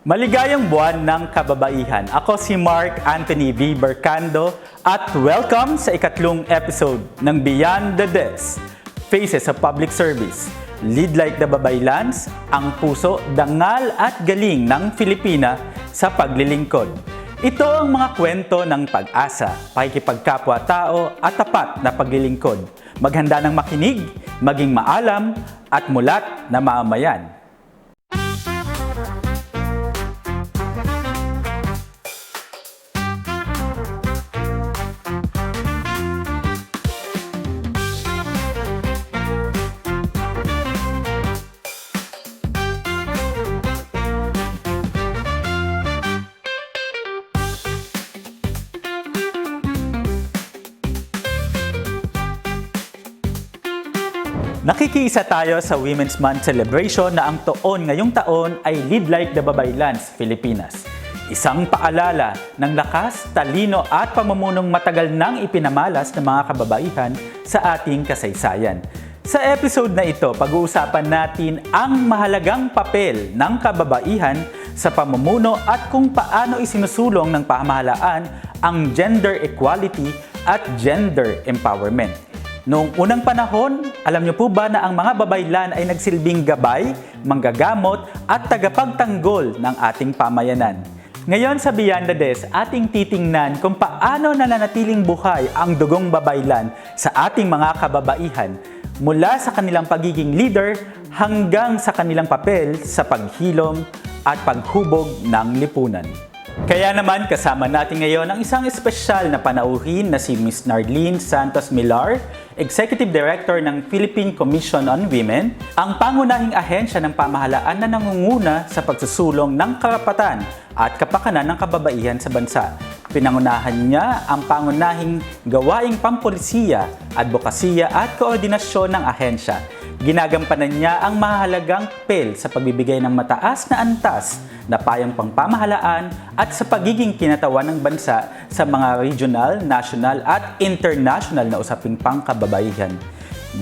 Maligayang buwan ng kababaihan. Ako si Mark Anthony V. Bercando at welcome sa ikatlong episode ng Beyond the Desk, Faces of Public Service. Lead like the Babaylans, ang puso, dangal at galing ng Filipina sa paglilingkod. Ito ang mga kwento ng pag-asa, pakikipagkapwa-tao at tapat na paglilingkod. Maghanda ng makinig, maging maalam at mulat na mamamayan. Nakikiisa tayo sa Women's Month celebration na ang tuon ngayong taon ay Lead Like the Babaylans, Pilipinas. Isang paalala ng lakas, talino at pamamunong matagal nang ipinamalas ng mga kababaihan sa ating kasaysayan. Sa episode na ito, pag-uusapan natin ang mahalagang papel ng kababaihan sa pamumuno at kung paano isinusulong ng pamahalaan ang gender equality at gender empowerment. Noong unang panahon, alam niyo po ba na ang mga babaylan ay nagsilbing gabay, manggagamot at tagapagtanggol ng ating pamayanan? Ngayon sa Beyond the Desk, ating titingnan kung paano nananatiling buhay ang dugong babaylan sa ating mga kababaihan mula sa kanilang pagiging leader hanggang sa kanilang papel sa paghilom at paghubog ng lipunan. Kaya naman kasama natin ngayon ang isang espesyal na panauhin na si Ms. Narlene Santos Millar, Executive Director ng Philippine Commission on Women, ang pangunahing ahensya ng pamahalaan na nangunguna sa pagsusulong ng karapatan at kapakanan ng kababaihan sa bansa. Pinangunahan niya ang pangunahing gawaing pampolisiya, advokasya at koordinasyon ng ahensya. Ginagampanan niya ang mahalagang papel sa pagbibigay ng mataas na antas na payang pangpamahalaan at sa pagiging kinatawan ng bansa sa mga regional, national at international na usaping pangkababaihan.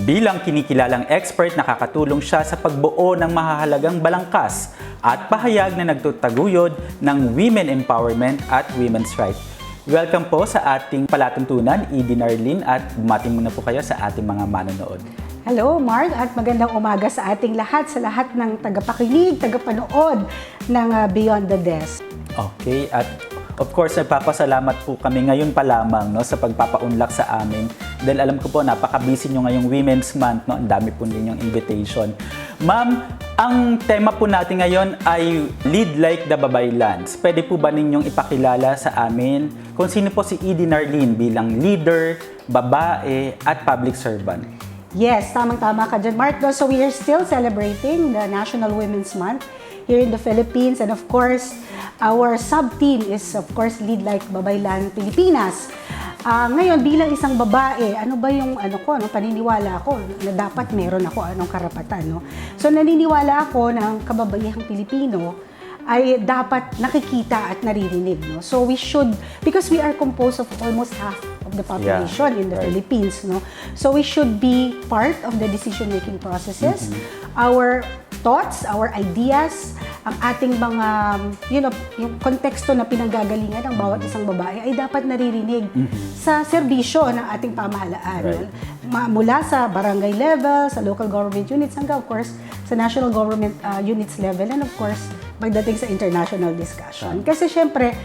Bilang kinikilalang expert, nakakatulong siya sa pagbuo ng mahahalagang balangkas at pahayag na nagtutaguyod ng women empowerment at women's rights. Welcome po sa ating palatuntunan, Edie Narlene, at bumating muna po kayo sa ating mga manonood. Hello, Mark, at magandang umaga sa ating lahat, sa lahat ng tagapakinig, tagapanood ng Beyond the Desk. Okay, at of course, nagpapasalamat po kami ngayon pa lamang sa pagpapaunlak sa amin. Dahil alam ko po, napaka-busy nyo ngayong Women's Month, ang dami po ninyong invitation. Ma'am, ang tema po natin ngayon ay Lead Like the Babaylans. Pwede po ba ninyong ipakilala sa amin kung sino po si Edie Narlene bilang leader, babae, at public servant? Yes, tamang-tama ka dyan, Mark. So we are still celebrating the National Women's Month here in the Philippines. And of course, our sub-team is of course Lead Like Babaylan Pilipinas. Ngayon, bilang isang babae, ano ba yung paniniwala ko na dapat meron ako anong karapatan, no? So naniniwala ako na ang kababaihang Pilipino ay dapat nakikita at naririnig, no? So we should, because we are composed of almost half of the population in the Philippines, no? So we should be part of the decision-making processes. Our thoughts, our ideas, ang ating mga, yung konteksto na pinanggagalingan ng bawat isang babae ay dapat naririnig sa serbisyo ng ating pamahalaan. Mula sa barangay level, sa local government units, hanggang of course sa national government units level, and of course pagdating sa international discussion. Kasi syempre,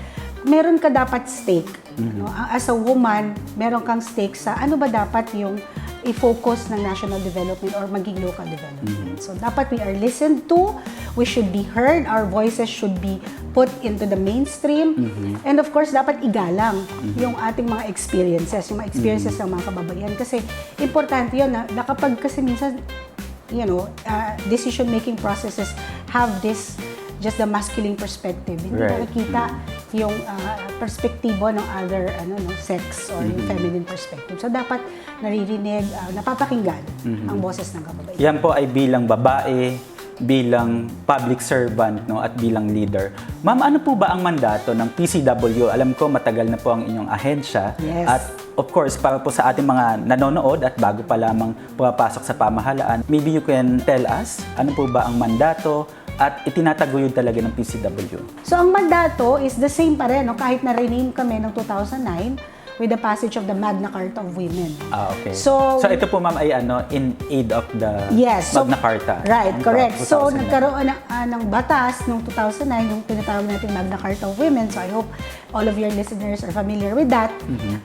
meron ka dapat stake. No? As a woman, meron kang stake sa ano ba dapat yung i-focus ng national development or maging local development. So dapat we are listened to, we should be heard, our voices should be put into the mainstream, and of course dapat igalang yung ating mga experiences, yung mga experiences ng mga kababaihan. Kasi importante yun na kapag kasi minsan, decision-making processes have this just the masculine perspective. Hindi nakikita yung perspektibo ng other sex or yung feminine perspective. So dapat naririnig, napapakinggan ang boses ng kababaihan. Yan po ay bilang babae, bilang public servant, at bilang leader. Ma'am, ano po ba ang mandato ng PCW? Alam ko matagal na po ang inyong ahensya. Yes. At of course, para po sa ating mga nanonood at bago pa lamang pumapasok sa pamahalaan, maybe you can tell us, ano po ba ang mandato at itinataguyod talaga ng PCW? So ang mandato is the same pa rin, no? Kahit na-rename kami noong 2009 with the passage of the Magna Carta of Women. Okay. So ito po ma'am ay in aid of the yes, so, Magna Carta. Right, correct. 2009. So nagkaroon ng batas noong 2009, yung tinatawag natin Magna Carta of Women. So I hope all of your listeners are familiar with that.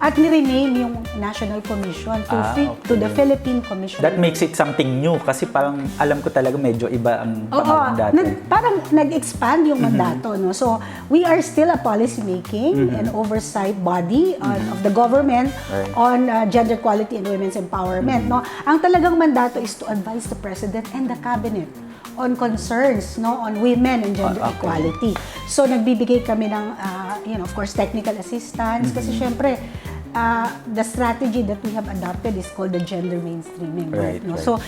At ni-rename yung National Commission to the Philippine Commission. That makes it something new kasi parang alam ko talaga medyo iba ang pangalan dati. Parang nag-expand yung mandato, no? So we are still a policy making and oversight body of the government on gender equality and women's empowerment, no? Ang talagang mandato is to advise the president and the cabinet on concerns, no, on women and gender equality. So nagbibigay kami ng of course technical assistance kasi syempre the strategy that we have adopted is called the gender mainstreaming. Right, no? right. So,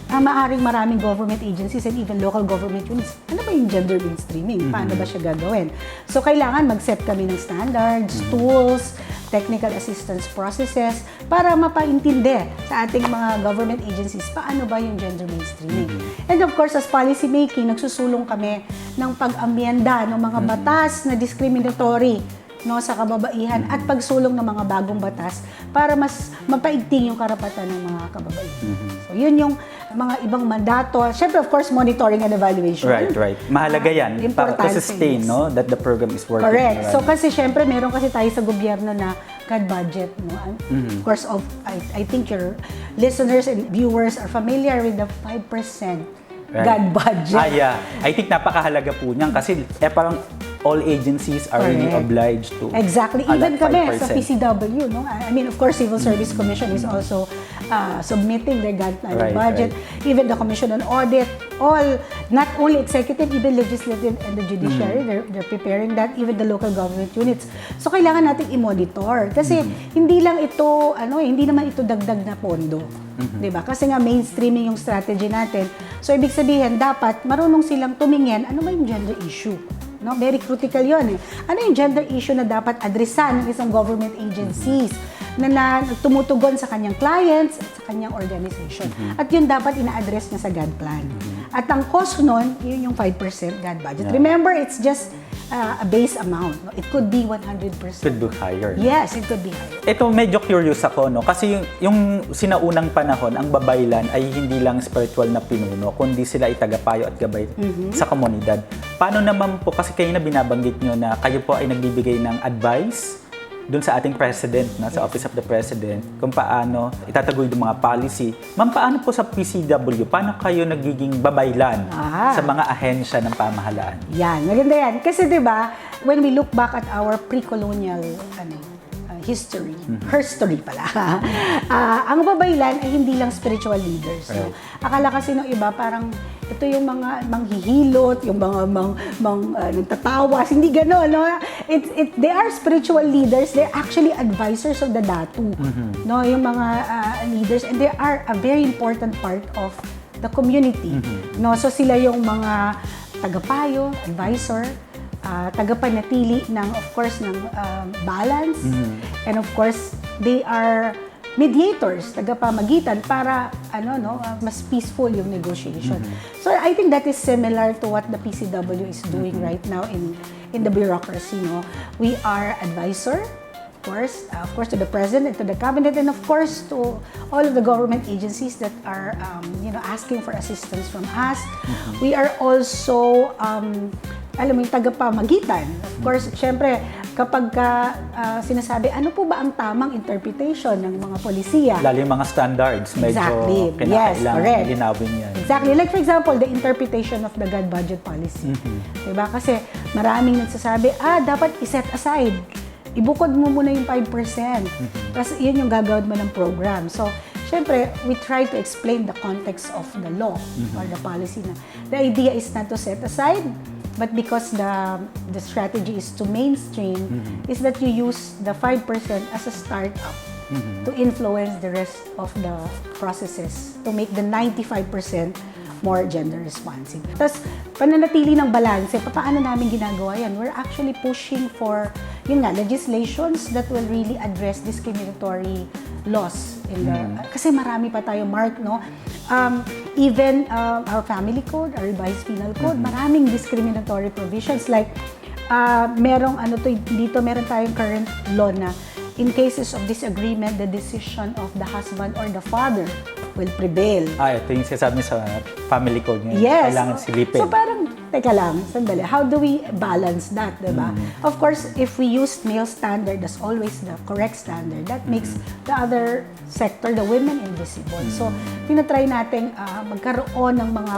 maaring maraming government agencies and even local government units, ano ba yung gender mainstreaming? Paano ba siya gagawin? So, kailangan mag-set kami ng standards, tools, technical assistance processes para mapaintindi sa ating mga government agencies paano ba yung gender mainstreaming. And of course, as policy making, nagsusulong kami ng pag-amyenda ng mga batas na discriminatory, no, sa kababaihan at pagsulong ng mga bagong batas para mas mapaigting yung karapatan ng mga kababaihan. So, yun yung mga ibang mandato. Siyempre, of course, monitoring and evaluation. Right. Mahalaga yan para to sustain, no, that the program is working. Correct. So, kasi siyempre, meron kasi tayo sa gobyerno na God budget, no? Of course, I think your listeners and viewers are familiar with the 5% God budget. Yeah. I think napakahalaga po niyan kasi parang all agencies are really obliged to exactly. Even allot kami 5%. sa PCW, no? I mean, of course, Civil Service Commission is also submitting their budget. Even the Commission on Audit, all, not only executive, even legislative and the judiciary, they're preparing that, even the local government units. So, kailangan nating i-monitor. Kasi, hindi lang ito, hindi naman ito dagdag na pondo. Diba? Kasi nga, mainstreaming yung strategy natin. So, ibig sabihin, dapat marunong silang tumingin, ano ba yung gender issue? No, very critical 'yon eh. Ano yung gender issue na dapat adresan ng isang government agencies na tumutugon sa kanyang clients at sa kanyang organization. At yun dapat ina-address niya sa God plan. At ang cost nun, yun yung 5% God budget. Remember, it's just a base amount. No? It could be 100%. Could be higher. Yes, it could be higher. Ito, medyo curious ako, no? Kasi yung sinaunang panahon, ang babaylan ay hindi lang spiritual na pinuno, kundi sila ay tagapayo at gabay sa komunidad. Paano naman po, kasi kayo na binabanggit nyo na kayo po ay nagbibigay ng advice dun sa ating president, no? Sa Office of the President, kung paano itataguyod yung mga policy. Ma'am, paano po sa PCW? Paano kayo nagiging babaylan sa mga ahensya ng pamahalaan? Yan, maganda yan. Kasi 'di ba, when we look back at our pre-colonial history, herstory pala. Ang babaylan ay hindi lang spiritual leaders. No? Akala kasi ng iba parang ito yung mga manghihilot, yung mga nagtatawas, hindi gano'n, no? They are spiritual leaders, they're actually advisors of the Datu, no? Yung mga leaders, and they are a very important part of the community, no? So sila yung mga tagapayo, advisor, tagapanatili ng, of course, ng balance, and of course, they are mediators, tagapamagitan para mas peaceful yung negotiation. So I think that is similar to what the PCW is doing right now in the bureaucracy. No, we are advisor, of course, to the president and to the cabinet, and of course to all of the government agencies that are asking for assistance from us. We are also alam mo yung tagapamagitan. Of course, syempre, kapag sinasabi, ano po ba ang tamang interpretation ng mga polisiya? Lalo yung mga standards, medyo kinakailangan linawin yan. Exactly. Like for example, the interpretation of the God budget policy. Diba? Kasi maraming nagsasabi, dapat iset aside. Ibukod mo muna yung 5%. Kasi yun yung gagawin mo ng program. So, syempre, we try to explain the context of the law or the policy na. The idea is not to set aside, but because the strategy is to mainstream, is that you use the 5% as a startup to influence the rest of the processes to make the 95% more gender responsive. Tapos, pananatili ng balanse, paano namin ginagawa yan? We're actually pushing for, legislations that will really address discriminatory laws. Kasi marami pa tayo, Mark, no? even our family code, our revised penal code, maraming discriminatory provisions like merong meron tayong current law na in cases of disagreement, the decision of the husband or the father will prevail. Ito yung sinasabi niyo sa family code ngayon. Yes. Kailangan silipin. So parang, teka lang, sandali. How do we balance that, diba? Of course, if we use male standard as always the correct standard, that makes the other sector, the women, invisible. So, tinatry natin magkaroon ng mga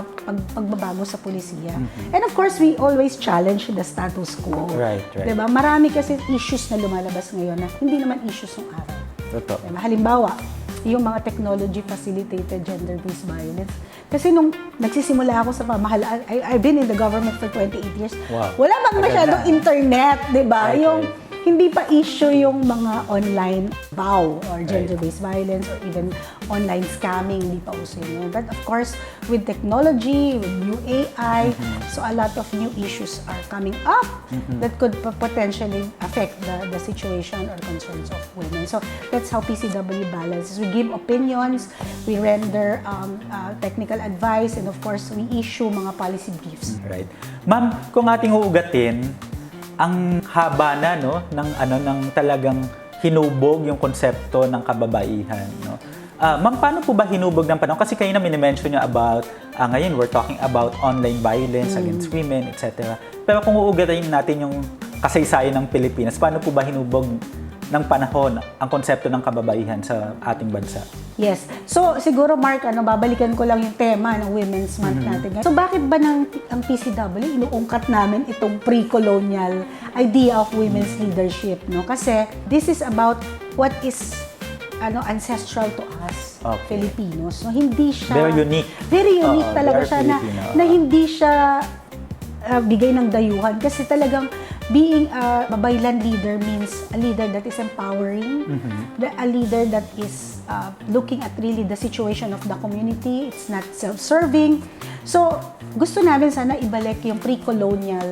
pagbabago sa polisiya. And of course, we always challenge the status quo. Right. Diba? Marami kasi issues na lumalabas ngayon na hindi naman issues ng araw. Totoo. Diba? Halimbawa, yung mga technology-facilitated gender-based violence. Kasi nung nagsisimula ako sa pamahalaan, I've been in the government for 28 years. Wow. Wala bang masyadong internet, di ba? Right, Yung right. hindi pa issue yung mga online BAW or gender-based violence or even online scamming, hindi pa uso yun. But of course, with technology, with new AI, so a lot of new issues are coming up that could potentially affect the situation or concerns of women. So that's how PCW balances. We give opinions, we render technical advice, and of course, we issue mga policy briefs. Right. Ma'am, kung ating uugatin, ang haba na ng talagang hinubog yung konsepto ng kababaihan, no. Ma'am, paano po ba hinubog ng panahon? Kasi kayo na minimension nyo about ngayon we're talking about online violence against women, etc. Pero kung uugatin natin yung kasaysayan ng Pilipinas, paano po ba hinubog ng panahon ang konsepto ng kababaihan sa ating bansa? Yes. So, siguro, Mark, babalikan ko lang yung tema ng Women's Month natin. So, bakit ba ang PCW, inuungkat namin itong pre-colonial idea of women's leadership, no? Kasi, this is about what is ancestral to us, Filipinos. No, hindi siya... Very unique. Very unique talaga very siya Filipino. na hindi siya bigay ng dayuhan. Kasi talagang being a babaylan leader means a leader that is empowering, a leader that is looking at really the situation of the community. It's not self-serving. So, gusto namin sana ibalik yung pre-colonial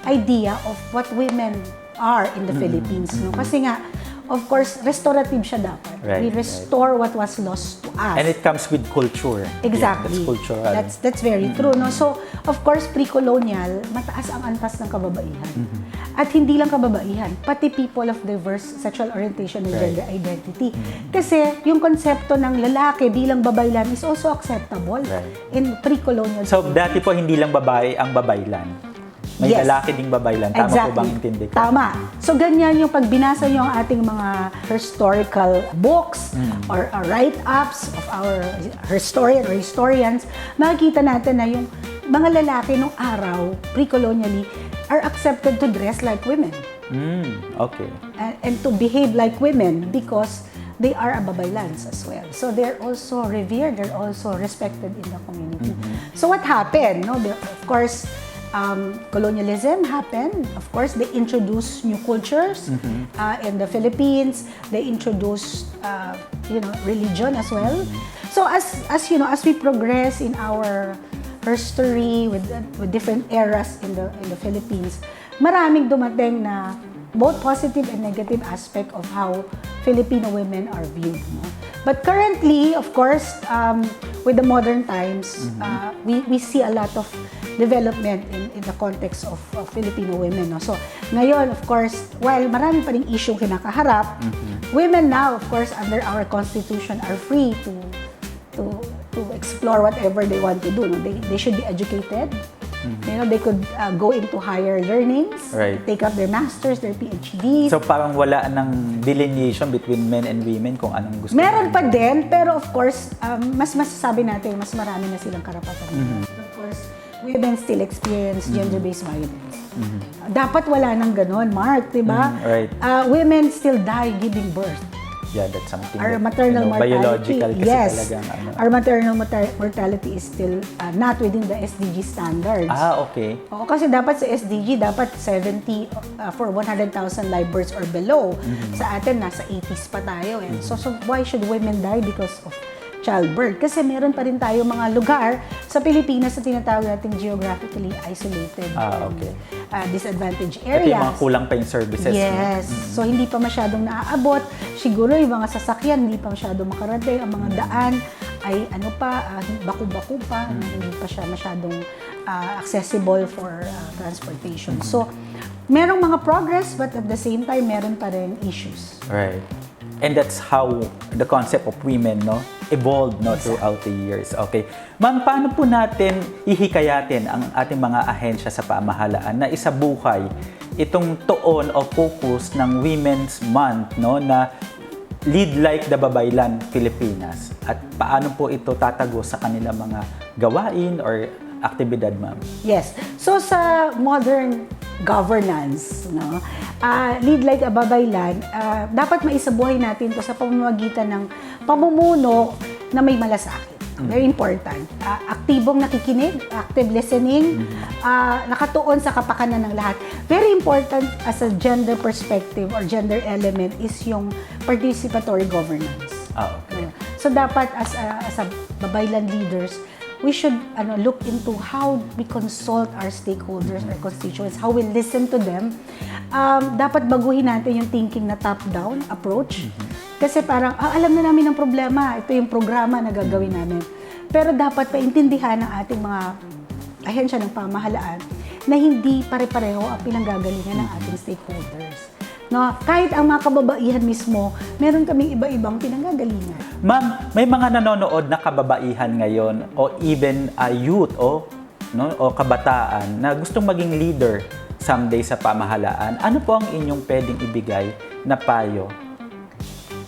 idea of what women are in the Philippines. No? Kasi nga, of course, restorative siya dapat. Right, We restore what was lost to us. And it comes with culture. Exactly. Yeah, that's cultural. That's very true, no? So, of course, pre-colonial, mataas ang antas ng kababaihan. At hindi lang kababaihan, pati people of diverse sexual orientation and gender identity. Kasi yung konsepto ng lalaki bilang babaylan is also acceptable in pre-colonial. So, dati po hindi lang babae ang babaylan. May Yes. lalaki ding babaylan. Tama Exactly. po bang intindi ko? Tama. So, ganyan yung pag binasa nyo ang ating mga historical books or write-ups of our historian or historians, makikita natin na yung mga lalaki nung araw, pre-colonially, are accepted to dress like women. Okay. And to behave like women because they are babaylans as well. So they're also revered, they're also respected in the community. So what happened? No, of course, colonialism happened. Of course, they introduced new cultures in the Philippines. They introduced, religion as well. So as we progress in our history with different eras in the Philippines, maraming dumating na both positive and negative aspect of how Filipino women are viewed. No? But currently, of course, with the modern times, we see a lot of development in the context of Filipino women. No? So, ngayon, of course, while marami pa ring issue kinakaharap, women now, of course, under our Constitution are free to explore whatever they want to do. No? They should be educated. They could go into higher learnings, take up their masters, their PhDs. So parang wala ng delineation between men and women kung anong gusto. Meron pa din, pero of course, mas masasabi natin, mas marami na silang karapatan. Of course, women still experience gender-based violence. Dapat wala nang ganon, Mark, di ba? Right. Women still die giving birth. Yeah, that's something Our that, maternal mortality, biological kasi yes, talagang our maternal mortality is still not within the SDG standards. Okay. Oo, kasi dapat sa SDG, dapat 70 for 100,000 live births or below. Sa atin, nasa 80s pa tayo. So why should women die because of childbirth? Kasi meron pa rin tayo mga lugar sa Pilipinas na tinatawag natin geographically isolated disadvantaged areas. Ito yung mga kulang pa yung services. Yes. So, hindi pa masyadong naaabot. Siguro yung mga sasakyan, hindi pa masyadong makarating. Ang mga daan ay baku-baku pa, na hindi pa siya masyadong accessible for transportation. So, merong mga progress, but at the same time, meron pa rin issues. Right. And that's how the concept of women, no, evolved, no, throughout the years. Okay. Ma'am, paano po natin ihikayatin ang ating mga ahensya sa pamahalaan na isabuhay itong tuon o focus ng Women's Month, no, na Lead Like the Babaylan Pilipinas? At paano po ito tatago sa kanilang mga gawain or aktibidad, ma'am? Yes. So, sa modern governance, no, Lead Like a Babaylan, dapat maisabuhay natin to sa pamamagitan ng pamumuno na may malasakit. Very important. Aktibong nakikinig, active listening, nakatuon sa kapakanan ng lahat. Very important as a gender perspective or gender element is yung participatory governance. Okay. So dapat as a babaylan leaders, we should look into how we consult our stakeholders, our constituents, how we listen to them. Dapat baguhin natin yung thinking na top-down approach. Kasi parang, alam na namin ang problema, ito yung programa na gagawin namin. Pero dapat paintindihan ng ating mga ahensya ng pamahalaan na hindi pare-pareho ang pinanggagalingan ng ating stakeholders. No, kahit ang mga kababaihan mismo, meron kaming iba-ibang pinanggagalingan. Ma'am, may mga nanonood na kababaihan ngayon o even youth o kabataan na gustong maging leader someday sa pamahalaan. Ano po ang inyong pwedeng ibigay na payo?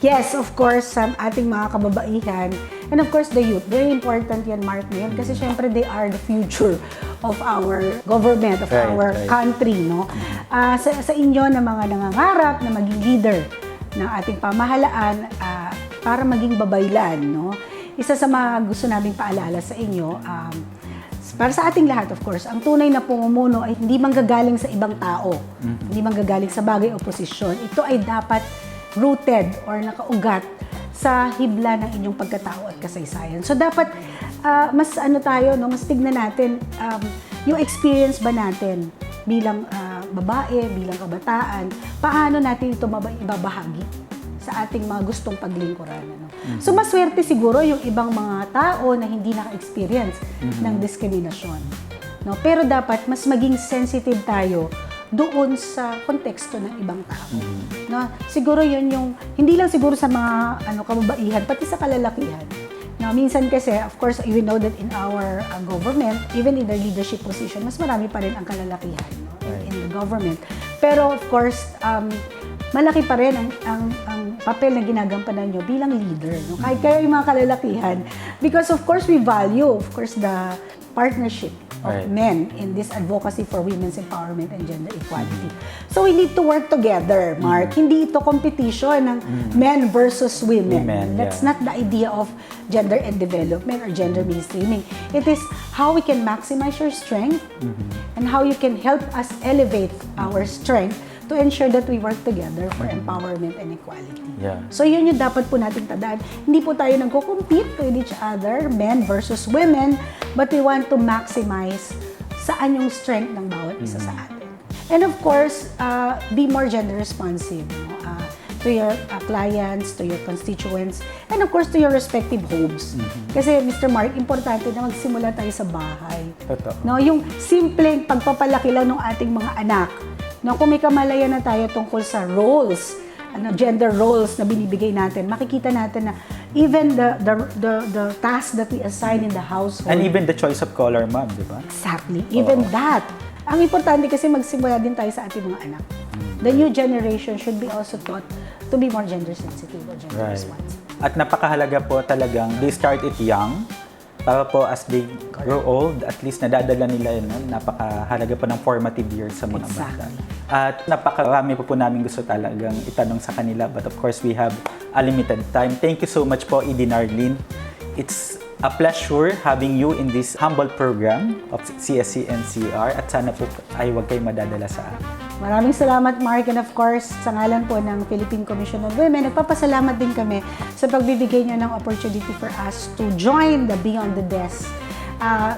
Yes, of course, sa ating mga kababaihan and of course the youth. Very important yan, Mark, ngayon kasi syempre they are the future of our government, of our country, no? Sa inyo na mga nangangarap na maging leader ng ating pamahalaan para maging babaylan, no? Isa sa mga gusto naming paalala sa inyo, para sa ating lahat, of course, ang tunay na pamumuno ay hindi manggagaling sa ibang tao, hindi manggagaling sa bagay o posisyon. Ito ay dapat rooted or nakaugat sa hibla ng inyong pagkatao at kasaysayan. So dapat mas mas tignan natin yung experience ba natin bilang babae, bilang kabataan, paano natin ito ibabahagi sa ating mga gustong paglingkuran. So maswerte siguro yung ibang mga tao na hindi naka-experience ng diskriminasyon. No? Pero dapat mas maging sensitive tayo doon sa konteksto ng ibang tao. No? Siguro yun yung, hindi lang siguro sa mga kababaihan, pati sa kalalakihan. No, minsan kasi, of course, we know that in our government, even in the leadership position, mas marami pa rin ang kalalakihan, no? in the government. Pero of course, malaki pa rin ang papel na ginagampanan nyo bilang leader. No? Kahit kayo yung mga kalalakihan, because of course, we value, of course, the partnership of men in this advocacy for women's empowerment and gender equality. So we need to work together, Mark. Hindi ito competition ng men versus women. That's not the idea of gender and development or gender mainstreaming. It is how we can maximize your strength and how you can help us elevate our strength to ensure that we work together for empowerment and equality. So yun yung dapat po nating tandaan. Hindi po tayo nagko-compete with each other, men versus women, but we want to maximize saan yung strength ng bawat isa sa atin. And of course, be more gender responsive to your clients, to your constituents, and of course to your respective homes. Kasi Mr. Mark, importante na magsimula tayo sa bahay. No, yung simpleng pagpapalaki lang ng ating mga anak. No, kung may kamalayan na tayo tungkol sa roles, gender roles na binibigay natin, makikita natin na even the tasks that we assign in the household. And even the choice of color, ma'am, di ba? Exactly. Even that. Ang importante kasi magsimula din tayo sa ating mga anak. The new generation should be also taught to be more gender sensitive or gender responsive. At napakahalaga po talagang they start it young. Para po as they grow old, at least nadadala nila yun. Napakahalaga po ng formative years sa mga bata. At napakarami po namin gusto talagang itanong sa kanila. But of course, we have a limited time. Thank you so much po, Edie Narlene. It's a pleasure having you in this humble program of CSC-NCR at sana po ay huwag kayo madadala sa amin. Maraming salamat, Mark, and of course, sa ngalan po ng Philippine Commission on Women, nagpapasalamat din kami sa pagbibigay niyo ng opportunity for us to join the Beyond the Desk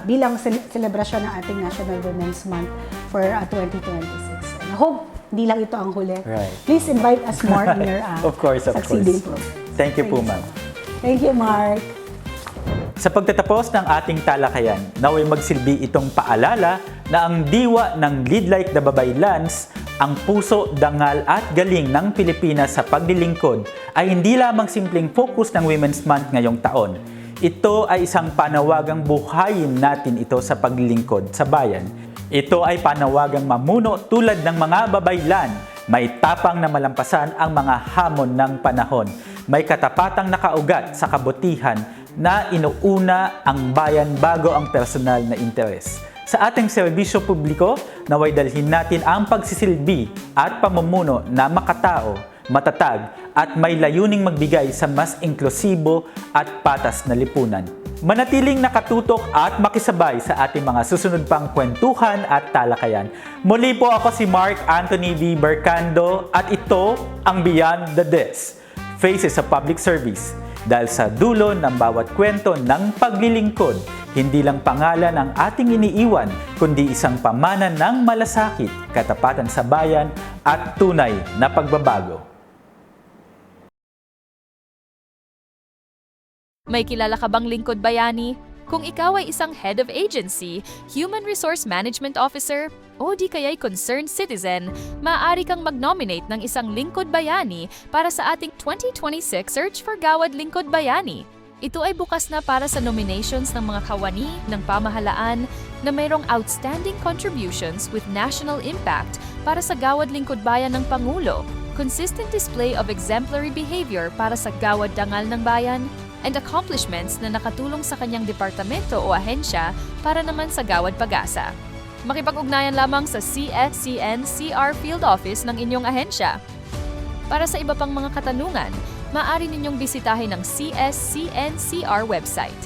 bilang selebrasyon ng ating National Women's Month for 2026. And I hope hindi lang ito ang huli. Please invite us more in your of course. succeeding program. Thank you po, ma'am. Thank you, Mark. Sa pagtatapos ng ating talakayan, naway magsilbi itong paalala na ang diwa ng Lead Like the Babaylans, ang puso, dangal at galing ng Pilipinas sa paglilingkod ay hindi lamang simpleng focus ng Women's Month ngayong taon. Ito ay isang panawagang buhayin natin ito sa paglilingkod sa bayan. Ito ay panawagang mamuno tulad ng mga babaylan, may tapang na malampasan ang mga hamon ng panahon, may katapatang nakaugat sa kabutihan na inuuna ang bayan bago ang personal na interes. Sa ating serbisyo publiko, naway dalhin natin ang pagsisilbi at pamumuno na makatao, matatag at may layuning magbigay sa mas inklusibo at patas na lipunan. Manatiling nakatutok at makisabay sa ating mga susunod pang kwentuhan at talakayan. Muli po ako si Mark Anthony V. Bercando at ito ang Beyond the Desk, Faces of Public Service. Dahil sa dulo ng bawat kwento ng paglilingkod, hindi lang pangalan ang ating iniiwan, kundi isang pamana ng malasakit, katapatan sa bayan at tunay na pagbabago. May kilala ka bang lingkod bayani? Kung ikaw ay isang head of agency, human resource management officer, o di kaya'y concerned citizen, maaari kang mag-nominate ng isang lingkod bayani para sa ating 2026 Search for Gawad Lingkod Bayani. Ito ay bukas na para sa nominations ng mga kawani ng pamahalaan na mayroong outstanding contributions with national impact para sa Gawad Lingkod Bayan ng Pangulo, consistent display of exemplary behavior para sa Gawad Dangal ng Bayan, and accomplishments na nakatulong sa kanyang departamento o ahensya para naman sa Gawad Pag-asa. Makipag-ugnayan lamang sa CSCN-CR Field Office ng inyong ahensya. Para sa iba pang mga katanungan, maaari ninyong bisitahin ang CSCN-CR website.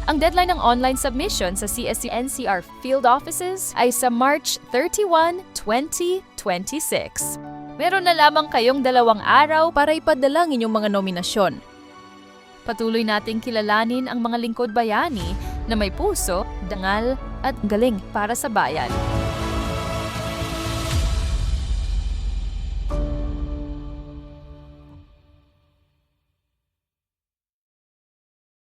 Ang deadline ng online submission sa CSCN-CR Field Offices ay sa March 31, 2026. Meron na lamang kayong 2 araw para ipadala ang inyong mga nominasyon. Patuloy nating kilalanin ang mga lingkod bayani na may puso, dangal at galing para sa bayan.